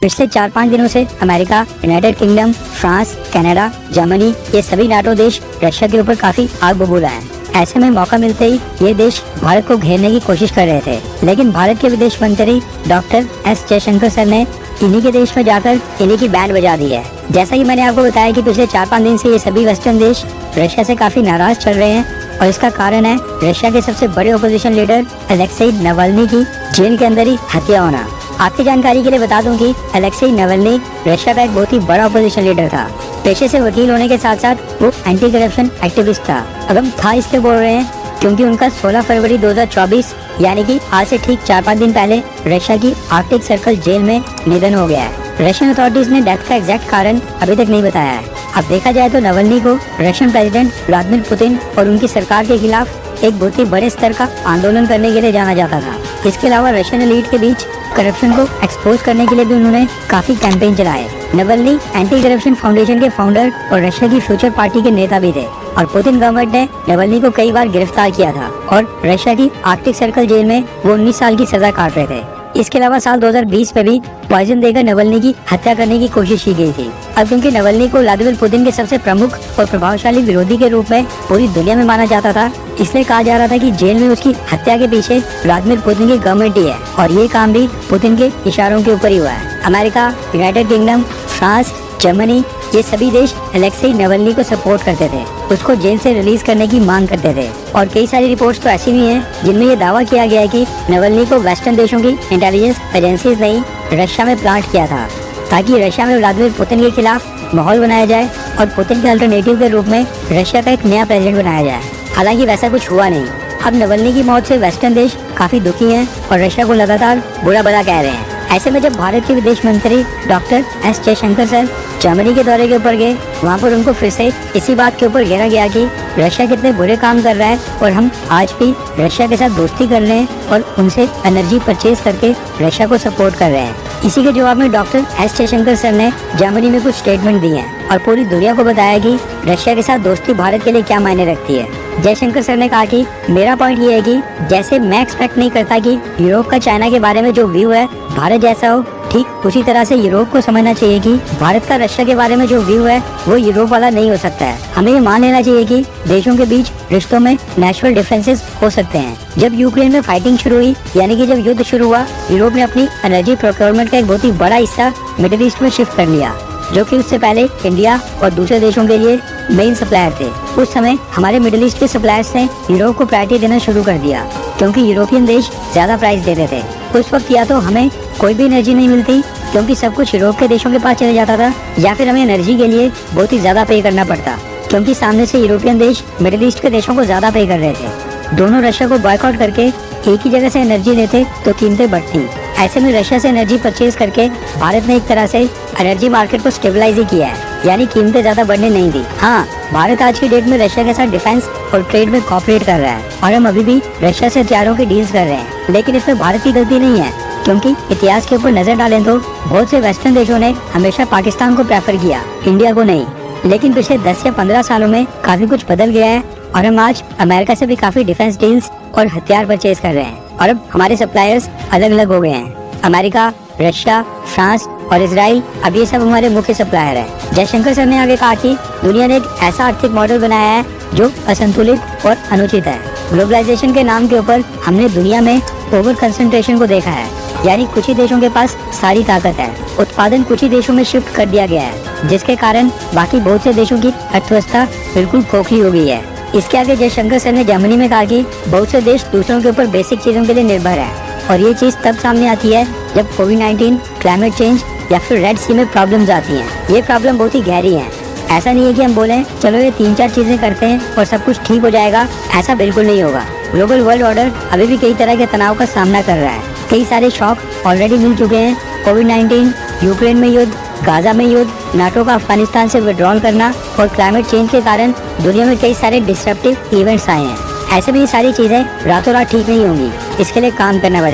पिछले 4-5 दिनों से America, United kingdom, France, Canada, Germany ये सभी नाटो देश रशिया के ऊपर काफी आग बबूला हैं। ऐसे में मौका मिलते ही ये देश भारत को घेरने की कोशिश कर रहे थे, लेकिन भारत के विदेश मंत्री डॉक्टर एस जयशंकर सर ने इन्हीं के देश में जाकर इन्हीं की बैंड बजा दी है। जैसा कि मैंने आपको बताया कि पिछले 4-5 दिन से ये सभी वेस्टर्न देश रशिया से काफी नाराज चल रहे हैं और इसका कारण है रशिया के सबसे बड़े ओपोजिशन लीडर अलेक्सेई नावल्नी की जेल के अंदर ही हत्या होना। आपकी जानकारी के लिए बता दूं कि अलेक्सेई नावल्नी रशिया का एक बहुत ही बड़ा ओपोजिशन लीडर था। पेशे से वकील होने के साथ साथ वो एंटी करप्शन एक्टिविस्ट था। अब हम था इसलिए बोल रहे हैं क्योंकि उनका 16 फरवरी 2024 यानी कि आज से ठीक 4-5 दिन पहले रशिया की आर्कटिक सर्कल जेल में निधन हो गया है। रशियन अथॉरिटीज ने डेथ का एग्जैक्ट कारण अभी तक नहीं बताया है। अब देखा जाए तो नावल्नी को रशियन प्रेसिडेंट व्लादिमीर पुतिन और उनकी सरकार के खिलाफ एक बहुत ही बड़े स्तर का आंदोलन करने के लिए जाना जाता था। इसके अलावा रशियन एलीट के बीच करप्शन को एक्सपोज करने के लिए भी उन्होंने काफी कैंपेन चलाए। नावल्नी एंटी करप्शन फाउंडेशन के फाउंडर और रशिया की फ्यूचर पार्टी के नेता भी थे और पुतिन गवर्नमेंट ने नावल्नी को कई बार गिरफ्तार किया था और रशिया की आर्कटिक सर्कल जेल में वो 19 साल की सजा काट रहे थे। इसके अलावा साल 2020 में भी पॉइजन देकर नावल्नी की हत्या करने की कोशिश की गई थी। अब क्योंकि नावल्नी को व्लादिमीर पुतिन के सबसे प्रमुख और प्रभावशाली विरोधी के रूप में पूरी दुनिया में माना जाता था, इसलिए कहा जा रहा था कि जेल में उसकी हत्या के पीछे व्लादिमीर पुतिन की गवर्नमेंट ही है और ये काम भी पुतिन के इशारों के ऊपर ही हुआ है। America, United kingdom, France, Germany ये सभी देश अलेक्सेई नावल्नी को सपोर्ट करते थे, उसको जेल से रिलीज करने की मांग करते थे और कई सारी रिपोर्ट्स तो ऐसी भी हैं जिनमें ये दावा किया गया है कि नावल्नी को वेस्टर्न देशों की इंटेलिजेंस एजेंसीज ने रशिया में प्लांट किया था ताकि रशिया में व्लादिमीर पुतिन के खिलाफ माहौल बनाया जाए और पुतिन के अल्टरनेटिव के रूप में रशिया का एक नया प्रेसिडेंट बनाया जाए। हालांकि वैसा कुछ हुआ नहीं। अब नावल्नी की मौत से वेस्टर्न देश काफी दुखी हैं और रशिया को लगातार बुरा भला कह रहे हैं। ऐसे में जब भारत के विदेश मंत्री doctor S Jaishankar sir Germany के दौरे के ऊपर गए, वहाँ पर उनको फिर से इसी बात के ऊपर घेरा गया कि रशिया कितने बुरे काम कर रहा है और हम आज भी रशिया के साथ दोस्ती कर रहे हैं और उनसे एनर्जी परचेज करके रशिया को सपोर्ट कर रहे हैं। इसी के जवाब में डॉक्टर एस जयशंकर सर ने जर्मनी में कुछ स्टेटमेंट दिए हैं और पूरी दुनिया को बताया कि रशिया के साथ दोस्ती भारत के लिए क्या मायने रखती है। जयशंकर सर ने कहा कि मेरा पॉइंट ये है कि जैसे मैं एक्सपेक्ट नहीं करता कि यूरोप का चाइना के बारे में जो व्यू है भारत जैसा हो, ठीक उसी तरह से यूरोप को समझना चाहिए कि भारत का रशिया के बारे में जो व्यू है वो यूरोप वाला नहीं हो सकता है। हमें ये मान लेना चाहिए कि देशों के बीच रिश्तों में नेचुरल डिफरेंसेस हो सकते हैं। जब यूक्रेन में फाइटिंग शुरू हुई यानी कि जब युद्ध शुरू हुआ, यूरोप ने अपनी एनर्जी प्रोक्योरमेंट का एक बहुत ही बड़ा हिस्सा मिडिल ईस्ट में शिफ्ट कर लिया, जो कि उससे पहले इंडिया और दूसरे देशों के लिए मेन सप्लायर थे। उस समय हमारे मिडिल ईस्ट के सप्लायर्स ने यूरोप को प्रायोरिटी देना शुरू कर दिया क्योंकि यूरोपियन देश ज्यादा प्राइस देते थे। उस वक्त या तो हमें कोई भी एनर्जी नहीं मिलती क्योंकि सब कुछ यूरोप के देशों के पास चले जाता था, या फिर हमें एनर्जी के लिए बहुत ही ज्यादा पे करना पड़ता क्योंकि सामने से यूरोपियन देश मिडिल ईस्ट के देशों को ज्यादा पे कर रहे थे। दोनों रशिया को बॉयकॉट करके एक ही जगह से एनर्जी लेते तो कीमतें बढ़ती। ऐसे में रशिया से एनर्जी परचेज करके भारत ने एक तरह से एनर्जी मार्केट को स्टेबलाइज ही किया है, यानी कीमतें ज्यादा बढ़ने नहीं दी। हाँ, भारत आज की डेट में रशिया के साथ डिफेंस और ट्रेड में कॉपरेट कर रहा है और हम अभी भी रशिया से हथियारों की डील्स कर रहे हैं, लेकिन इसमें भारत की गलती नहीं है क्योंकि इतिहास के ऊपर नजर डालें तो बहुत से वेस्टर्न देशों ने हमेशा पाकिस्तान को प्रेफर किया, इंडिया को नहीं। लेकिन पिछले 10 या 15 सालों में काफी कुछ बदल गया है और हम आज अमेरिका से भी काफी डिफेंस डील्स और हथियार परचेज कर रहे हैं और अब हमारे सप्लायर्स अलग अलग हो गए हैं। अमेरिका, रशिया, फ्रांस और इजराइल, अब ये सब हमारे मुख्य सप्लायर हैं। जयशंकर सर ने आगे कहा कि दुनिया ने एक ऐसा आर्थिक मॉडल बनाया है जो असंतुलित और अनुचित है। ग्लोबलाइजेशन के नाम के ऊपर हमने दुनिया में ओवर कंसंट्रेशन को देखा है, यानी कुछ ही देशों के पास सारी ताकत है। उत्पादन कुछ ही देशों में शिफ्ट कर दिया गया है, जिसके कारण बाकी बहुत से देशों की अर्थव्यवस्था बिल्कुल खोखली हो गई है। इसके आगे जयशंकर सर ने जर्मनी में कहा कि बहुत से देश दूसरों के ऊपर बेसिक चीजों के लिए निर्भर है और ये चीज तब सामने आती है जब कोविड-19, क्लाइमेट चेंज या फिर रेड सी में प्रॉब्लम्स आती हैं। ये प्रॉब्लम बहुत ही गहरी है। ऐसा नहीं है कि हम बोलें चलो ये 3-4 चीजें करते हैं और सब कुछ ठीक हो जाएगा, ऐसा बिल्कुल नहीं होगा। ग्लोबल वर्ल्ड ऑर्डर अभी भी कई तरह के तनाव का सामना कर रहा है। कई सारे शॉक ऑलरेडी मिल चुके हैं। कोविड-19, यूक्रेन में युद्ध, गाजा में युद्ध, नाटो का अफगानिस्तान से विड्रॉल करना और क्लाइमेट चेंज के कारण दुनिया में कई सारे डिस्ट्रप्टिव इवेंट्स आए हैं। ऐसे में ये सारी चीजें रातों रात ठीक नहीं होंगी, इसके लिए काम करना पड़ेगा।